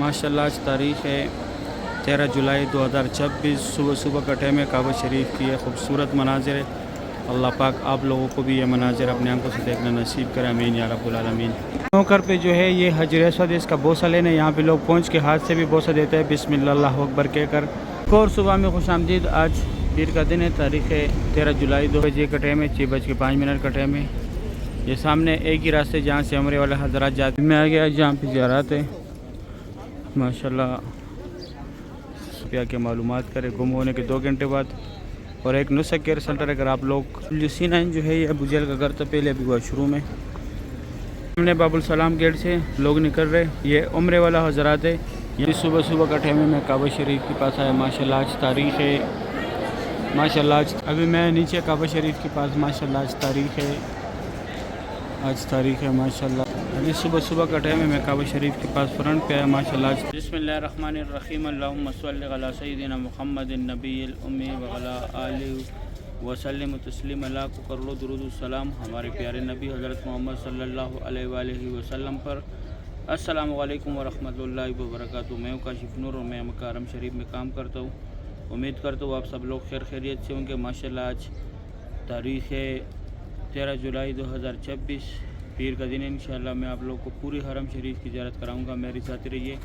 ماشاءاللہ آج تاریخ ہے 13 جولائی 2026۔ صبح صبح کا ٹائم ہے، کعبہ شریف کی یہ خوبصورت مناظر ہے۔ اللہ پاک آپ لوگوں کو بھی یہ مناظر اپنے آنکھوں سے دیکھنا نصیب کرے، آمین یا رب العالمین۔ نوکر پہ جو ہے یہ حجر اسود، اس کا بوسہ لینے یہاں پہ لوگ پہنچ کے ہاتھ سے بھی بوسہ دیتے ہیں بسم اللہ اللہ اکبر کہہ کر۔ ایک اور صبح میں خوش آمدید۔ آج پیر کا دن ہے، تاریخ ہے 13 جولائی 2 بجے کا ٹائم ہے، 6:05 کا ٹائم ہے۔ یہ سامنے ایک ہی راستے جہاں سے عمرے والے حضرات جاتے ہیں میں آ گیا، جہاں پہ زیارات ہے ماشاءاللہ۔ صوفیہ کے معلومات کرے گم ہونے کے 2 گھنٹے بعد، اور ایک نسخ کیئر سینٹر۔ اگر آپ لوگ C9 جو ہے یہ ابو جہل کا گھر تو پہلے ابھی ہوا شروع میں، ہم نے باب السلام گیٹ سے لوگ نکل رہے، یہ عمرے والا حضرات ہے۔ یہ صبح صبح کا ٹائم ہے، میں کعبہ شریف کے پاس آیا ماشاءاللہ۔ آج تاریخ ہے ماشاءاللہ، ابھی میں نیچے کعبہ شریف کے پاس ماشاءاللہ آج تاریخ ہے ماشاءاللہ۔ ابھی صبح صبح کا ٹائم ہے، میں کعبہ شریف کے پاس فرنٹ پہ آیا ماشاءاللہ۔ بسم اللہ الرحمن الرحیم، اللہم صلی علی سیدنا محمد النبی الامی وعلی آلہ وسلم تسلیم۔ اللہ کو کر لو درود السلام ہمارے پیارے نبی حضرت محمد صلی اللہ علیہ وآلہ وسلم پر۔ السلام علیکم ورحمۃ اللہ وبرکاتہ۔ میں ہوں کاشف نور اور میں مکہ حرم شریف میں کام کرتا ہوں۔ امید کرتا ہوں آپ سب لوگ خیر خیریت سے ہوں گے ماشاءاللہ۔ آج تاریخ ہے 13 جولائی 2026، پیر کا دن ہے۔ انشاءاللہ میں آپ لوگ کو پوری حرم شریف کی زیارت کراؤں گا، میری ساتھ رہیے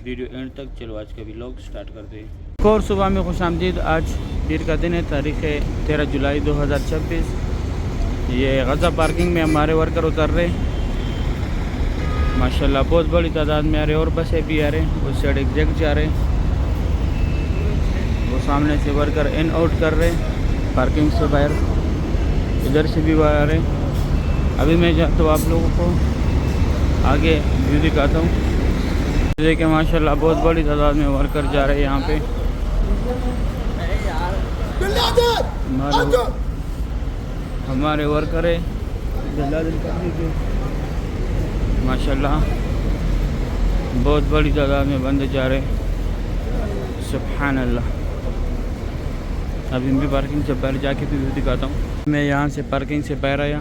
ویڈیو اینڈ تک۔ چلو آج کا ولاگ سٹارٹ کرتے ہیں۔ ایک اور صبح میں خوش آمدید۔ آج پیر کا دن ہے، تاریخ ہے 13 جولائی 2026۔ یہ غزہ پارکنگ میں ہمارے ورکر اتر رہے ماشاءاللہ، بہت بڑی تعداد میں آ رہے، اور بسیں بھی آ رہے، اس سائڈ ایگزیکٹ جا رہے، وہ سامنے سے ورکر ان آؤٹ کر رہے پارکنگ سے باہر، ادھر سے بھی آ رہے۔ ابھی میں جاتا ہوں آپ لوگوں کو آگے ویو دکھاتا ہوں۔ دیکھیں ماشاءاللہ بہت بڑی تعداد میں ورکر جا رہے ہیں یہاں پہ۔ ہمارے ورکر ہے ماشاءاللہ، بہت بڑی تعداد میں بندے جا رہے، سبحان اللہ۔ ابھی بھی پارکنگ سے باہر جا کے بھی ویو دکھاتا ہوں۔ میں یہاں سے پارکنگ سے باہر آیا،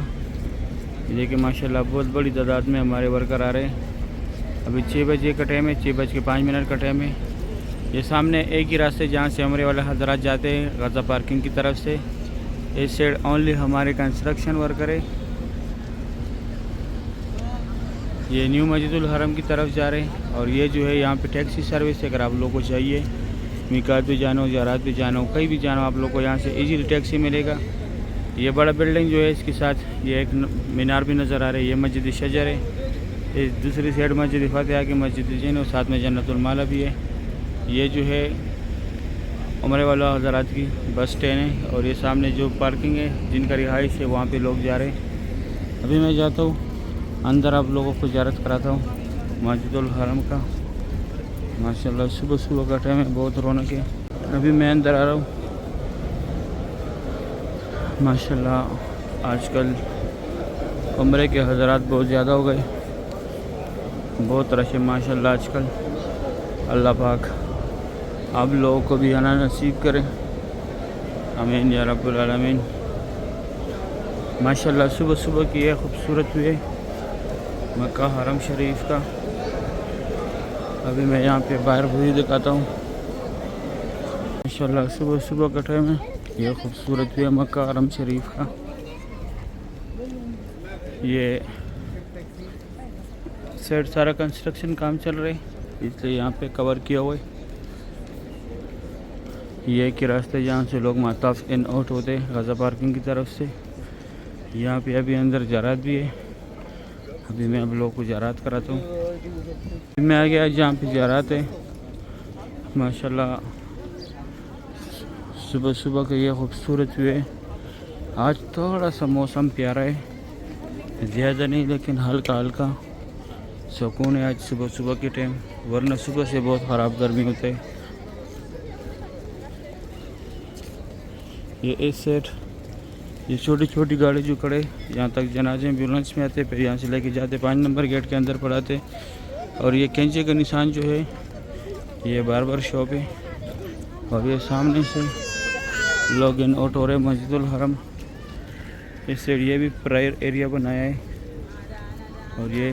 دیکھیں ماشاءاللہ بہت بڑی تعداد میں ہمارے ورکر آ رہے ہیں۔ ابھی 6 بجے کا ٹائم ہے، 6:05 کا ٹائم ہے۔ یہ سامنے ایک ہی راستے جہاں سے عمرے والے حضرات جاتے ہیں غزہ پارکنگ کی طرف سے، اس سائڈ اونلی ہمارے کنسٹرکشن ورکر ہے۔ یہ نیو مسجد الحرم کی طرف جا رہے ہیں، اور یہ جو ہے یہاں پہ ٹیکسی سروس ہے۔ اگر آپ لوگوں کو چاہیے میقات بھی جانا ہو، زیارات بھی جانا ہو، کہیں بھی جانا ہو، آپ لوگ کو یہاں سے ایزیلی ٹیکسی ملے گا۔ یہ بڑا بلڈنگ جو ہے اس کے ساتھ یہ ایک مینار بھی نظر آ رہا ہے، یہ مسجد شجر ہے۔ اس دوسری سائڈ مسجد فاتحہ کی مسجد جین، اور ساتھ میں جنت المالا بھی ہے۔ یہ جو ہے عمرے والا حضرات کی بس اسٹینڈ ہے، اور یہ سامنے جو پارکنگ ہے جن کا رہائش ہے وہاں پہ لوگ جا رہے ہیں۔ ابھی میں جاتا ہوں اندر، آپ لوگوں کو زیارت کراتا ہوں مسجد الحرم کا ماشاءاللہ۔ صبح صبح کا ٹائم ہے، بہت رونق ہے۔ ابھی میں اندر آ رہا ہوں ماشاءاللہ۔ آج کل عمرے کے حضرات بہت زیادہ ہو گئے، بہت رش ہے ماشاءاللہ آج کل۔ اللہ پاک آپ لوگوں کو بھی آنا نصیب کرے، آمین یا رب العالمین۔ ماشاءاللہ صبح صبح کی یہ خوبصورت ہوئی ہے مکہ حرم شریف کا۔ ابھی میں یہاں پہ باہر ویو دکھاتا ہوں ماشاءاللہ، صبح صبح کا ٹائم ہے، یہ خوبصورت ہوئی ہے مکہ حرم شریف کا۔ یہ سائڈ سارا کنسٹرکشن کام چل رہا ہے، اس لیے یہاں پہ کور کیا ہوا ہے۔ یہ ایک ہی راستے جہاں سے لوگ مطاف ان آؤٹ ہوتے ہیں غزہ پارکنگ کی طرف سے۔ یہاں پہ ابھی اندر زیارات بھی ہے، ابھی میں اب لوگوں کو زیارات کراتا ہوں۔ میں آ گیا جہاں پہ زیارات ہے ماشاءاللہ۔ صبح صبح کا یہ خوبصورت ہوئے، آج تھوڑا سا موسم پیارا ہے، زیادہ نہیں لیکن ہلکا ہلکا سکون ہے آج صبح صبح کے ٹائم، ورنہ صبح سے بہت خراب گرمی ہوتا ہے۔ یہ اس سائڈ یہ چھوٹی چھوٹی گاڑی جو کھڑے یہاں تک جنازے ایمبولینس میں آتے، پھر یہاں سے لے کے جاتے 5 نمبر گیٹ کے اندر پڑھاتے۔ اور یہ کینچے کا نشان جو ہے یہ باربر شاپ ہے، اور یہ سامنے سے لوگ ان آؤٹ ہو رہے مسجد الحرم۔ اس سائڈ یہ بھی پرائر ایریا بنایا ہے، اور یہ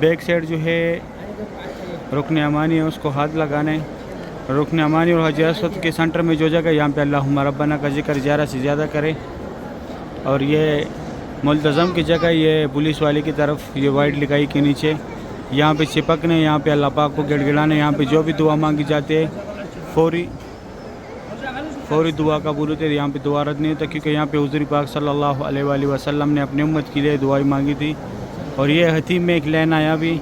بیک سائڈ جو ہے رکن یمانی ہے، اس کو ہاتھ لگانے. رکن یمانی اور حجر اسود کے سینٹر میں جو جگہ یہاں پہ اللہم ربنا کا ذکر زیادہ سے زیادہ کرے. اور یہ ملتزم کی جگہ، یہ پولیس والے کی طرف، یہ وائٹ لکائی کے نیچے یہاں پہ چپکنے، یہاں پہ اللہ پاک کو گڑ گڑانے. یہاں پہ جو بھی دعا مانگی جاتی ہے فوری دعا قبول ہوتی ہے. یہاں پہ دعا رد نہیں ہوتا، کیونکہ یہاں پہ حضور پاک صلی اللہ علیہ وآلہ وسلم نے اپنی امت کے لیے دعائیں مانگی تھی. اور یہ حتیم میں ایک لین آیا بھی،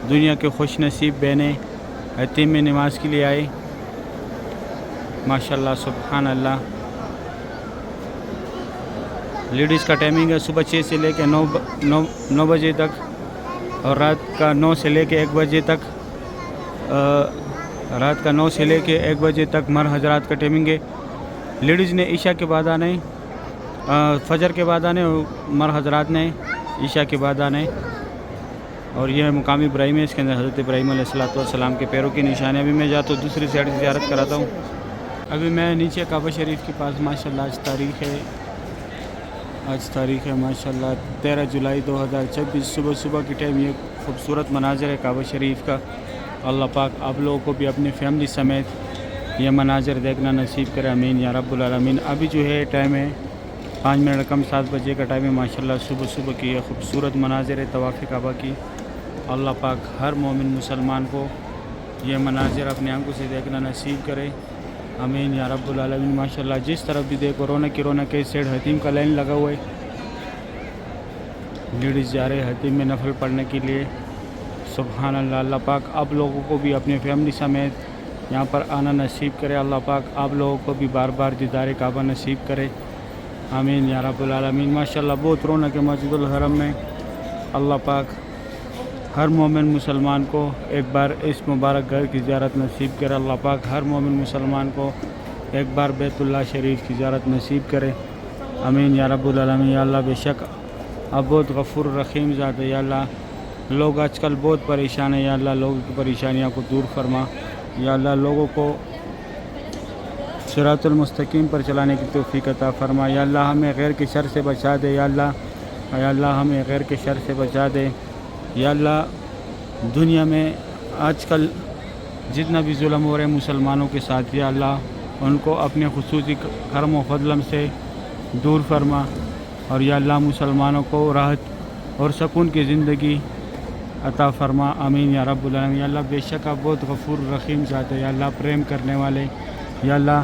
دنیا کے خوش نصیب بہنیں حتیم میں نماز کے لیے آئے. ماشاءاللہ سبحان اللہ. لیڈیز کا ٹائمنگ ہے صبح 6 سے لے کے 9 بجے تک، اور رات کا 9 سے لے کے 1 بجے تک. رات کا 9 سے لے کے 1 بجے تک مر حضرات کا ٹائمنگ ہے. لیڈیز نے عشاء کے بعد آنے، فجر کے بعد آنے، اور مر حضرات نے عشاء کے بعد آنے. اور یہ مقامی ابراہیم ہے، اس کے اندر حضرت ابراہیم علیہ السلام کے پیروں کی نشانی. ابھی میں جاتا ہوں دوسری سائڈ کی زیارت کراتا ہوں. ابھی میں نیچے کعبہ شریف کے پاس. ماشاءاللہ آج تاریخ ہے ماشاءاللہ 13 جولائی 2024. صبح کی ٹائم یہ خوبصورت مناظر ہے کعبہ شریف کا. اللہ پاک آپ لوگوں کو بھی اپنی فیملی سمیت یہ مناظر دیکھنا نصیب کرے، آمین یا رب العالمین. ابھی جو ہے ٹائم ہے 5 منٹ کم 7 بجے کا ٹائم ہے. ماشاءاللہ صبح کی یہ خوبصورت مناظر ہے طواف کعبہ کی. اللہ پاک ہر مومن مسلمان کو یہ مناظر اپنے آنکھوں سے دیکھنا نصیب کرے، آمین یا رب العالمین. ماشاءاللہ جس طرف بھی دیکھو رونق کے سیڈ حتیم کا لائن لگا ہوا ہے. لیڈیز جا رہے حتیم میں نفل پڑھنے کے لیے. سبحان اللہ. اللہ پاک آپ لوگوں کو بھی اپنے فیملی سمیت یہاں پر آنا نصیب کرے. اللہ پاک آپ لوگوں کو بھی بار بار دیدار کعبہ نصیب کرے، آمین یا رب العالمین. ماشاءاللہ بہت رونق ہے مسجد الحرم میں. اللہ پاک ہر مومن مسلمان کو ایک بار اس مبارک گھر کی زیارت نصیب کرے. اللہ پاک ہر مومن مسلمان کو ایک بار بیت اللہ شریف کی زیارت نصیب کرے، آمین یا رب العالمین. یا اللہ بے شک آپ بہت غفور رحیم ذات ہے. یا اللہ لوگ آج کل بہت پریشان ہیں، یا اللہ لوگوں کی پریشانیاں کو دور فرما. یا اللہ لوگوں کو صراط المستقیم پر چلانے کی توفیق عطا فرما. یا اللہ ہمیں غیر کے شر سے بچا دے. یا اللہ ہمیں غیر کے شر سے بچا دے. یا اللہ دنیا میں آج کل جتنا بھی ظلم ہو رہے ہیں مسلمانوں کے ساتھ، یا اللہ ان کو اپنے خصوصی کرم و فضلم سے دور فرما. اور یا اللہ مسلمانوں کو راحت اور سکون کی زندگی عطا فرما، آمین یا رب العالمین. یا اللہ بے شک آپ بہت غفور رحیم ذات ہے. یا اللہ پریم کرنے والے. یا اللہ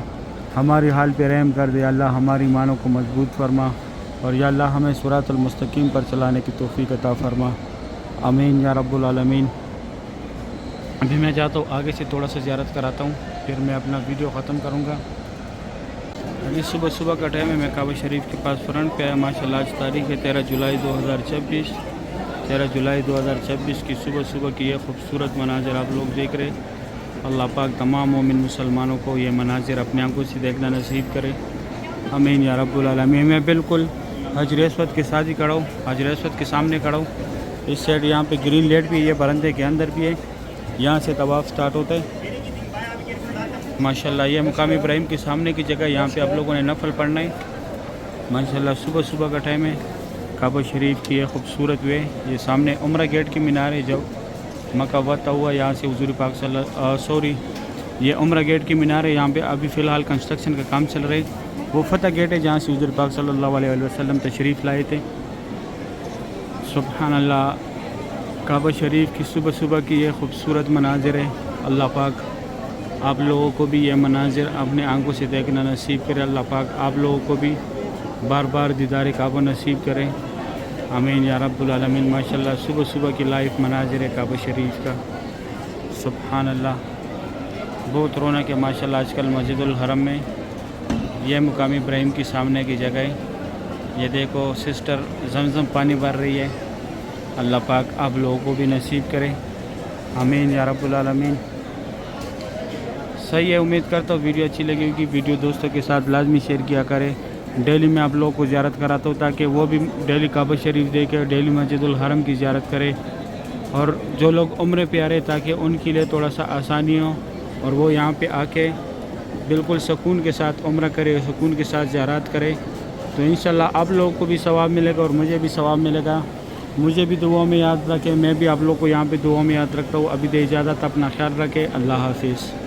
ہماری حال پہ رحم کر دے. یا اللہ ہماری ایمانوں کو مضبوط فرما. اور یا اللہ ہمیں صراط المستقیم پر چلانے کی توفیق عطا فرما، آمین یا رب العالمین. ابھی میں جاتا ہوں آگے سے تھوڑا سا زیارت کراتا ہوں، پھر میں اپنا ویڈیو ختم کروں گا. ابھی صبح کا ٹائم ہے، میں کعبہ شریف کے پاس فرنٹ پہ آیا. ماشاءاللہ آج تاریخ ہے 13 جولائی 2024. 13 جولائی 2024 کی صبح کی یہ خوبصورت مناظر آپ لوگ دیکھ رہے. اللہ پاک تمام مومن مسلمانوں کو یہ مناظر اپنے آنکھوں سے دیکھنا نصیب کرے، آمین یا رب العالمین. میں بالکل حجر اسود کے ساتھ ہی کھڑا ہوں، حجر اسود کے سامنے کھڑا ہوں. اس سائڈ یہاں پہ گرین لائٹ بھی ہے، برندے کے اندر بھی ہے. یہاں سے طواف سٹارٹ ہوتا ہے. ماشاءاللہ یہ مقامی ابراہیم کے سامنے کی جگہ، یہاں پہ آپ لوگوں نے نفل پڑھنا ہے. ماشاءاللہ صبح کا ٹائم ہے. کعبہ شریف کی یہ خوبصورت وے، یہ سامنے عمرہ گیٹ کی مینار ہے. جب مکہ فتح ہوا یہاں سے حضور پاک یہ عمرہ گیٹ کی مینار ہے. یہاں پہ ابھی فی الحال کنسٹرکشن کا کام چل رہا ہے. وہ فتح گیٹ ہے جہاں سے حضور پاک صلی اللہ علیہ وسلم تشریف لائے تھے. سبحان اللہ. کعبہ شریف کی صبح کی یہ خوبصورت مناظر ہے. اللہ پاک آپ لوگوں کو بھی یہ مناظر اپنے آنکھوں سے دیکھنا نصیب کرے. اللہ پاک آپ لوگوں کو بھی بار بار دیدار کعبہ نصیب کرے، آمین یا رب العالمین. ماشاءاللہ صبح کی لائف مناظر ہے کعبہ شریف کا. سبحان اللہ بہت رونق ہے ماشاءاللہ آج کل مسجد الحرم میں. یہ مقامی ابراہیم کی سامنے کی جگہ ہے. یہ دیکھو سسٹر زمزم پانی بھر رہی ہے. اللہ پاک آپ لوگوں کو بھی نصیب کرے، آمین یا رب العالمین. صحیح ہے، امید کرتا ہوں ویڈیو اچھی لگی ہوگی. ویڈیو دوستوں کے ساتھ لازمی شیئر کیا کرے. ڈیلی میں آپ لوگوں کو زیارت کراتا ہوں تاکہ وہ بھی ڈیلی کعبہ شریف دیکھے، ڈیلی مسجد الحرم کی زیارت کرے. اور جو لوگ عمرے پہ آ رہے تاکہ ان کے لیے تھوڑا سا آسانی ہو اور وہ یہاں پہ آ کے بالکل سکون کے ساتھ عمرہ کرے، سکون کے ساتھ زیارت کرے. تو انشاءاللہ آپ لوگوں کو بھی ثواب ملے گا اور مجھے بھی ثواب ملے گا. مجھے بھی دعاؤں میں یاد رکھے، میں بھی آپ لوگ کو یہاں پہ دعاؤں میں یاد رکھتا ہوں۔ ابھی دے اجازت، اپنا خیال رکھے، اللہ حافظ۔